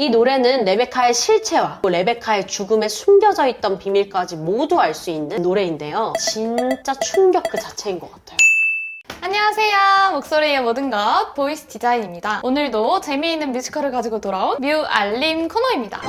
이 노래는 레베카의 실체와 레베카의 죽음에 숨겨져 있던 비밀까지 모두 알 수 있는 노래인데요. 진짜 충격 그 자체인 것 같아요. 안녕하세요. 목소리의 모든 것 보이스 디자인입니다. 오늘도 재미있는 뮤지컬을 가지고 돌아온 뮤 알림 코너입니다.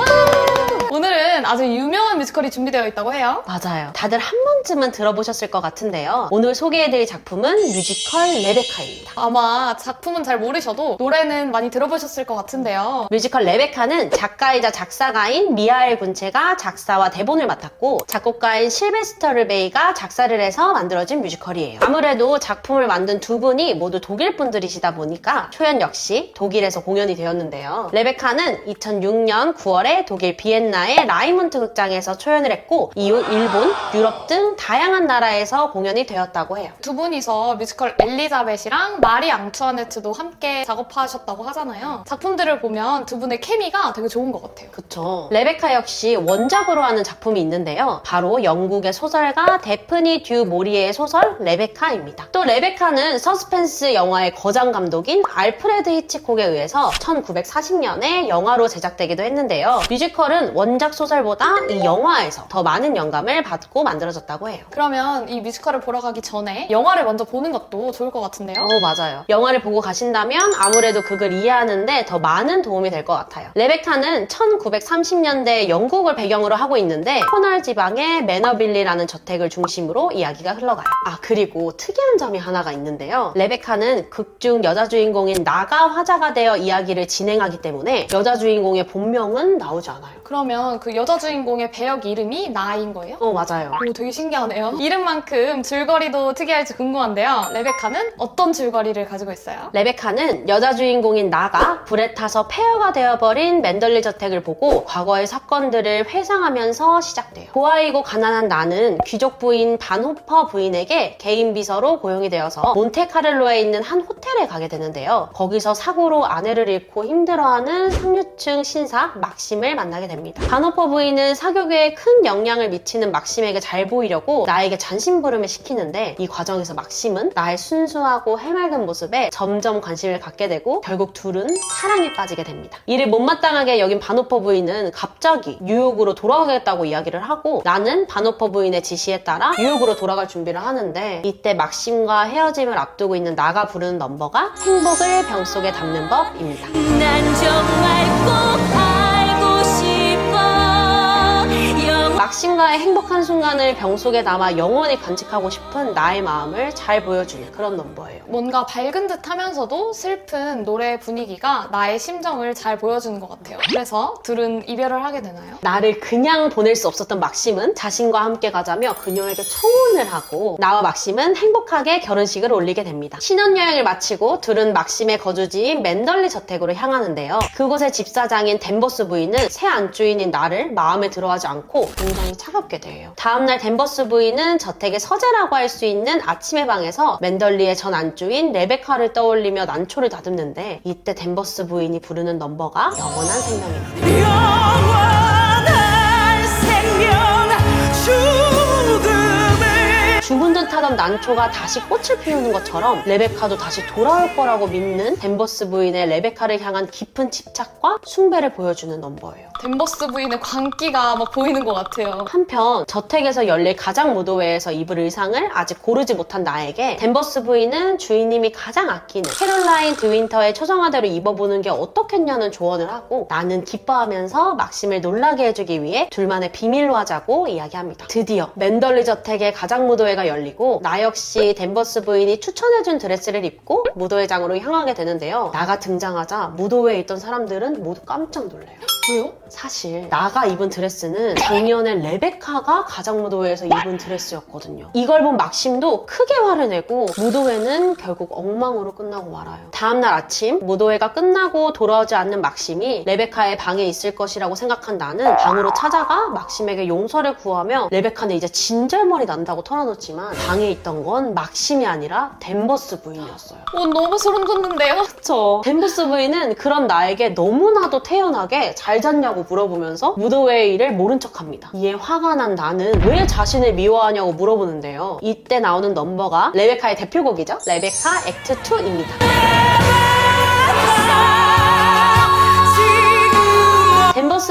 오늘은 아주 유명한 뮤지컬이 준비되어 있다고 해요. 맞아요. 다들 한 번쯤은 들어보셨을 것 같은데요. 오늘 소개해드릴 작품은 뮤지컬 레베카입니다. 아마 작품은 잘 모르셔도 노래는 많이 들어보셨을 것 같은데요. 뮤지컬 레베카는 작가이자 작사가인 미하엘 군체가 작사와 대본을 맡았고 작곡가인 실베스터 르베이가 작사를 해서 만들어진 뮤지컬이에요. 아무래도 작품을 만든 두 분이 모두 독일 분들이시다 보니까 초연 역시 독일에서 공연이 되었는데요. 레베카는 2006년 9월에 독일 비엔나의 라이문트 극장에서 초연을 했고 이후 일본, 유럽 등 다양한 나라에서 공연이 되었다고 해요. 두 분이서 뮤지컬 엘리자벳이랑 마리 앙투아네트도 함께 작업하셨다고 하잖아요. 작품들을 보면 두 분의 케미가 되게 좋은 것 같아요. 그쵸. 레베카 역시 원작으로 하는 작품이 있는데요. 바로 영국의 소설가 데프니 듀 모리에의 소설 레베카입니다. 또 레베카는 서스펜스 영화의 거장 감독인 알프레드 히치콕에 의해서 1940년에 영화로 제작되기도 했는데요. 뮤지컬은 원작 소설보다 이 영화에서 더 많은 영감을 받고 만들어졌다고 해요. 그러면 이 뮤지컬을 보러 가기 전에 영화를 먼저 보는 것도 좋을 것 같은데요. 맞아요. 영화를 보고 가신다면 아무래도 극을 이해하는데 더 많은 도움이 될 것 같아요. 레베카는 1930년대 영국을 배경으로 하고 있는데 코널 지방의 매너빌리라는 저택을 중심으로 이야기가 흘러가요. 그리고 특이한 점이 하나가 있는데요. 레베카는 극중 여자 주인공인 나가 화자가 되어 이야기를 진행하기 때문에 여자 주인공의 본명은 나오지 않아요. 그러면 그 여자 주인공의 배역 이름이 나인 거예요? 맞아요. 오, 되게 신기하네요. 이름만큼 줄거리도 특이할지 궁금한데요. 레베카는 어떤 줄거리를 가지고 있어요? 레베카는 여자 주인공인 나가 불에 타서 폐허가 되어버린 맨덜리 저택을 보고 과거의 사건들을 회상하면서 시작돼요. 고아이고 가난한 나는 귀족 부인 반호퍼 부인에게 개인 비서로 고용이 되어서 몬테카를로에 있는 한 호텔에 가게 되는데요. 거기서 사고로 아내를 잃고 힘들어하는 상류층 신사 막심을 만나게 됩니다. 반호퍼 부인은 사교계에 큰 영향을 미치는 막심에게 잘 보이려고 나에게 잔심부름을 시키는데 이 과정에서 막심은 나의 순수하고 해맑은 모습에 점점 관심을 갖게 되고 결국 둘은 사랑에 빠지게 됩니다. 이를 못마땅하게 여긴 반호퍼 부인은 갑자기 뉴욕으로 돌아가겠다고 이야기를 하고 나는 반호퍼 부인의 지시에 따라 뉴욕으로 돌아갈 준비를 하는데 이때 막심과 헤어짐을 앞두고 있는 나가 부르는 넘버가 행복을 병 속에 담는 법입니다. 난 정말 꼭 알고 싶어. 막심과의 행복한 순간을 병 속에 담아 영원히 간직하고 싶은 나의 마음을 잘 보여주는 그런 넘버예요. 뭔가 밝은 듯 하면서도 슬픈 노래 분위기가 나의 심정을 잘 보여주는 것 같아요. 그래서 둘은 이별을 하게 되나요? 나를 그냥 보낼 수 없었던 막심은 자신과 함께 가자며 그녀에게 청혼을 하고 나와 막심은 행복하게 결혼식을 올리게 됩니다. 신혼여행을 마치고 둘은 막심의 거주지인 맨덜리 저택으로 향하는데요. 그곳의 집사장인 댄버스 부인은 새 안주인인 나를 마음에 들어하지 않고 굉장히 차갑게 돼요. 다음날 댄버스 부인은 저택의 서재라고 할 수 있는 아침의 방에서 맨덜리의 전 안주인 레베카를 떠올리며 난초를 다듬는데 이때 댄버스 부인이 부르는 넘버가 영원한 생명입니다. 영원한 생명 죽음을 죽은 듯 하던 난초가 다시 꽃을 피우는 것처럼 레베카도 다시 돌아올 거라고 믿는 댄버스 부인의 레베카를 향한 깊은 집착과 숭배를 보여주는 넘버예요. 댄버스 부인의 광기가 막 보이는 것 같아요. 한편 저택에서 열릴 가장 무도회에서 입을 의상을 아직 고르지 못한 나에게 댄버스 부인은 주인님이 가장 아끼는 캐롤라인 드윈터의 초정화대로 입어보는 게 어떻겠냐는 조언을 하고 나는 기뻐하면서 막심을 놀라게 해주기 위해 둘만의 비밀로 하자고 이야기합니다. 드디어 맨덜리 저택의 가장 무도회가 열리고 나 역시 댄버스 부인이 추천해준 드레스를 입고 무도회장으로 향하게 되는데요. 나가 등장하자 무도회에 있던 사람들은 모두 깜짝 놀래요. 왜요? 사실 나가 입은 드레스는 작년에 레베카가 가장 무도회에서 입은 드레스였거든요. 이걸 본 막심도 크게 화를 내고 무도회는 결국 엉망으로 끝나고 말아요. 다음날 아침 무도회가 끝나고 돌아오지 않는 막심이 레베카의 방에 있을 것이라고 생각한 나는 방으로 찾아가 막심에게 용서를 구하며 레베카는 이제 진절머리 난다고 털어놓지만 방에 있던 건 막심이 아니라 댄버스 부인이었어요. 너무 소름 돋는데요? 그쵸. 댄버스 부인은 그런 나에게 너무나도 태연하게 잘 잤냐고 물어보면서 무도회의 일을 모른 척합니다. 이에 화가 난 나는 왜 자신을 미워하냐고 물어보는데요. 이때 나오는 넘버가 레베카의 대표곡이죠. 레베카 액트 2입니다. 지금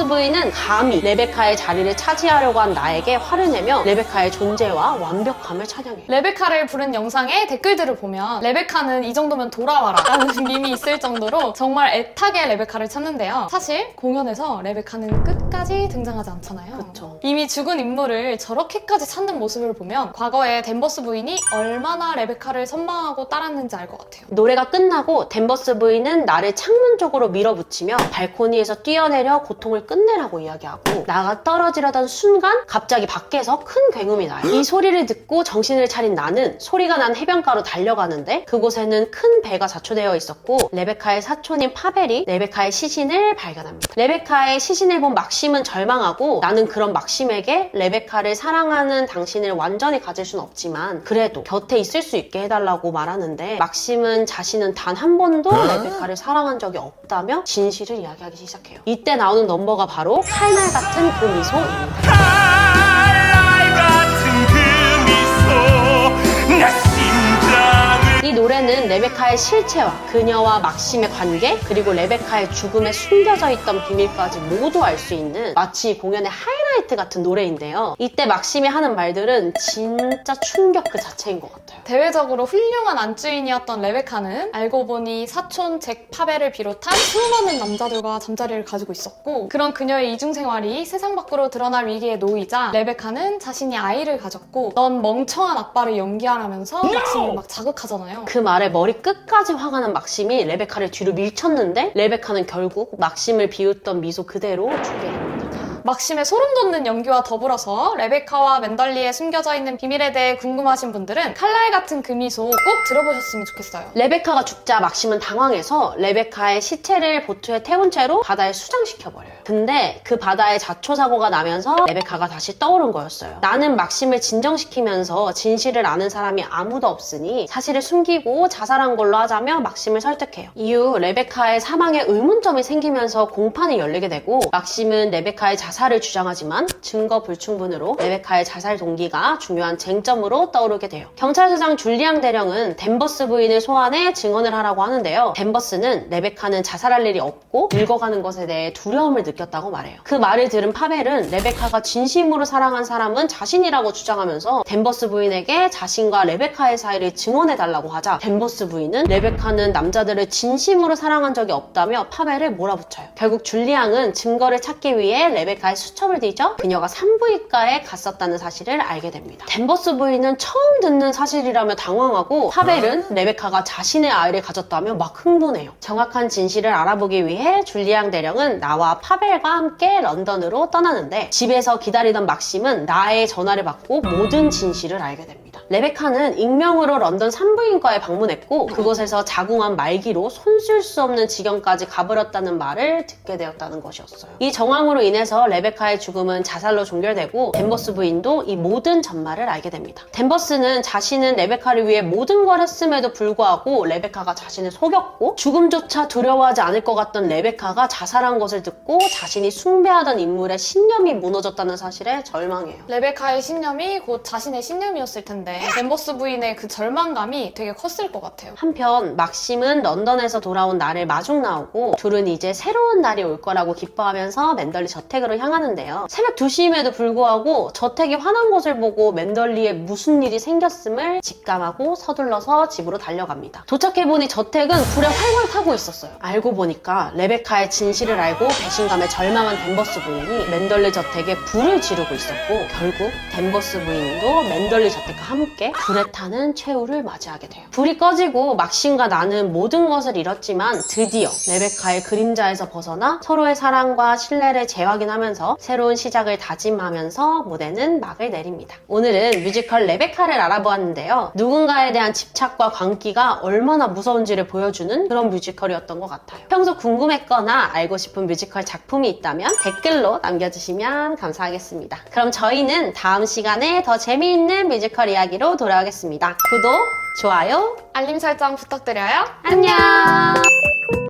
부인은 감히 레베카의 자리를 차지하려고 한 나에게 화를 내며 레베카의 존재와 완벽함을 찬양해. 레베카를 부른 영상의 댓글들을 보면 레베카는 이 정도면 돌아와라 라는 밈이 있을 정도로 정말 애타게 레베카를 찾는데요. 사실 공연에서 레베카는 끝까지 등장하지 않잖아요. 그쵸. 이미 죽은 인물을 저렇게까지 찾는 모습을 보면 과거에 댄버스 부인이 얼마나 레베카를 선망하고 따랐는지 알 것 같아요. 노래가 끝나고 댄버스 부인은 나를 창문 쪽으로 밀어붙이며 발코니에서 뛰어내려 고통을 끝내라고 이야기하고 나가 떨어지려던 순간 갑자기 밖에서 큰 굉음이 나요. 이 소리를 듣고 정신을 차린 나는 소리가 난 해변가로 달려가는데 그곳에는 큰 배가 자초되어 있었고 레베카의 사촌인 파벨이 레베카의 시신을 발견합니다. 레베카의 시신을 본 막심은 절망하고 나는 그런 막심에게 레베카를 사랑하는 당신을 완전히 가질 순 없지만 그래도 곁에 있을 수 있게 해달라고 말하는데 막심은 자신은 단 한 번도 레베카를 사랑한 적이 없다며 진실을 이야기하기 시작해요. 이때 나오는 넘버가 바로 칼날 같은 그 미소입니다. 칼날 같은 그 미소 내 심장을 이 노래는 레베카의 실체와 그녀와 막심의 관계 그리고 레베카의 죽음에 숨겨져 있던 비밀까지 모두 알 수 있는 마치 공연의 하이라이트 같은 노래인데요. 이때 막심이 하는 말들은 진짜 충격 그 자체인 것 같아요. 대외적으로 훌륭한 안주인이었던 레베카는 알고 보니 사촌 잭 파벨을 비롯한 수많은 남자들과 잠자리를 가지고 있었고 그런 그녀의 이중생활이 세상 밖으로 드러날 위기에 놓이자 레베카는 자신이 아이를 가졌고 넌 멍청한 아빠를 연기하라면서 막심을 막 자극하잖아요. 그 말에 머리 끝까지 화가 난 막심이 레베카를 뒤로 밀쳤는데 레베카는 결국 막심을 비웃던 미소 그대로 죽게 됩니다. 막심의 소름 돋는 연기와 더불어서 레베카와 맨덜리에 숨겨져 있는 비밀에 대해 궁금하신 분들은 칼날 같은 그 미소 꼭 들어보셨으면 좋겠어요. 레베카가 죽자 막심은 당황해서 레베카의 시체를 보트에 태운 채로 바다에 수장시켜버려요. 근데 그 바다에 자초사고가 나면서 레베카가 다시 떠오른 거였어요. 나는 막심을 진정시키면서 진실을 아는 사람이 아무도 없으니 사실을 숨기고 자살한 걸로 하자며 막심을 설득해요. 이후 레베카의 사망에 의문점이 생기면서 공판이 열리게 되고 막심은 레베카의 자살을 주장하지만 증거 불충분으로 레베카의 자살 동기가 중요한 쟁점으로 떠오르게 돼요. 경찰서장 줄리앙 대령은 댄버스 부인을 소환해 증언을 하라고 하는데요. 댄버스는 레베카는 자살할 일이 없고 늙어가는 것에 대해 두려움을 느꼈다고 말해요. 그 말을 들은 파벨은 레베카가 진심으로 사랑한 사람은 자신이라고 주장하면서 댄버스 부인에게 자신과 레베카의 사이를 증언해달라고 하자 댄버스 부인은 레베카는 남자들을 진심으로 사랑한 적이 없다며 파벨을 몰아붙여요. 결국 줄리앙은 증거를 찾기 위해 레베카의 수첩을 뒤져 그녀가 산부인과에 갔었다는 사실을 알게 됩니다. 댄버스 부인은 처음 듣는 사실이라며 당황하고 파벨은 레베카가 자신의 아이를 가졌다며 막 흥분해요. 정확한 진실을 알아보기 위해 줄리앙 대령은 나와 파벨과 함께 런던으로 떠나는데 집에서 기다리던 막심은 나의 전화를 받고 모든 진실을 알게 됩니다. 레베카는 익명으로 런던 산부인과에 방문했고 그곳에서 자궁암 말기로 손쓸 수 없는 지경까지 가버렸다는 말을 듣게 되었다는 것이었어요. 이 정황으로 인해서 레베카의 죽음은 자살로 종결되고 댄버스 부인도 이 모든 전말을 알게 됩니다. 댄버스는 자신은 레베카를 위해 모든 걸 했음에도 불구하고 레베카가 자신을 속였고 죽음조차 두려워하지 않을 것 같던 레베카가 자살한 것을 듣고 자신이 숭배하던 인물의 신념이 무너졌다는 사실에 절망해요. 레베카의 신념이 곧 자신의 신념이었을 텐데 댄버스 부인의 그 절망감이 되게 컸을 것 같아요. 한편 막심은 런던에서 돌아온 나를 마중 나오고 둘은 이제 새로운 날이 올 거라고 기뻐하면서 맨덜리 저택으로 향하는데요. 새벽 2시임에도 불구하고 저택이 화난 것을 보고 맨덜리에 무슨 일이 생겼음을 직감하고 서둘러서 집으로 달려갑니다. 도착해보니 저택은 불에 활활 타고 있었어요. 알고 보니까 레베카의 진실을 알고 배신감에 절망한 댄버스 부인이 맨덜리 저택에 불을 지르고 있었고 결국 댄버스 부인도 맨덜리 저택과 함께 불에 타는 최후를 맞이하게 돼요. 불이 꺼지고 막심과 나는 모든 것을 잃었지만 드디어 레베카의 그림자에서 벗어나 서로의 사랑과 신뢰를 재확인하면서 새로운 시작을 다짐하면서 무대는 막을 내립니다. 오늘은 뮤지컬 레베카를 알아보았는데요. 누군가에 대한 집착과 광기가 얼마나 무서운지를 보여주는 그런 뮤지컬이었던 것 같아요. 평소 궁금했거나 알고 싶은 뮤지컬 작품이 있다면 댓글로 남겨주시면 감사하겠습니다. 그럼 저희는 다음 시간에 더 재미있는 뮤지컬 이야기로 돌아오겠습니다. 구독, 좋아요, 알림 설정 부탁드려요. 안녕!